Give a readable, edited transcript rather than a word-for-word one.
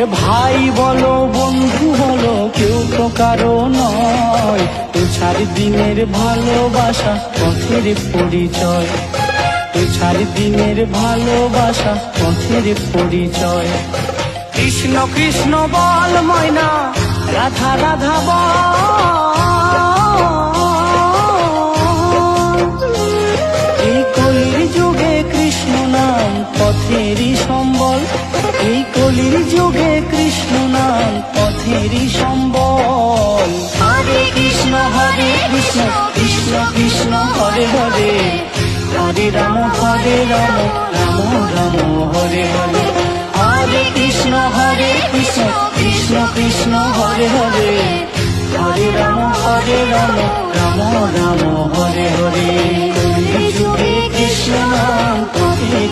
এ ভাই বলো বন্ধু বলো কেউ তো কারো নয়, তো 4 দিনের ভালোবাসা পথের পরিচয়, তো 4 দিনের ভালোবাসা পথের পরিচয়। কৃষ্ণ কৃষ্ণ বল ময়না, রাধা রাধা বল, এই কলির যুগে কৃষ্ণ নাম পথেরই সম্বল, এই কলির যুগে কৃষ্ণ নাম পথেরই সম্বল। হরে কৃষ্ণ কৃষ্ণ কৃষ্ণ হরে হরে, হরে রাম রাম রাম হরে হরে। হরে কৃষ্ণ কৃষ্ণ কৃষ্ণ হরে হরে, হরে রাম রাম রাম হরে হরে। কলির যুগে কৃষ্ণ নাম পথের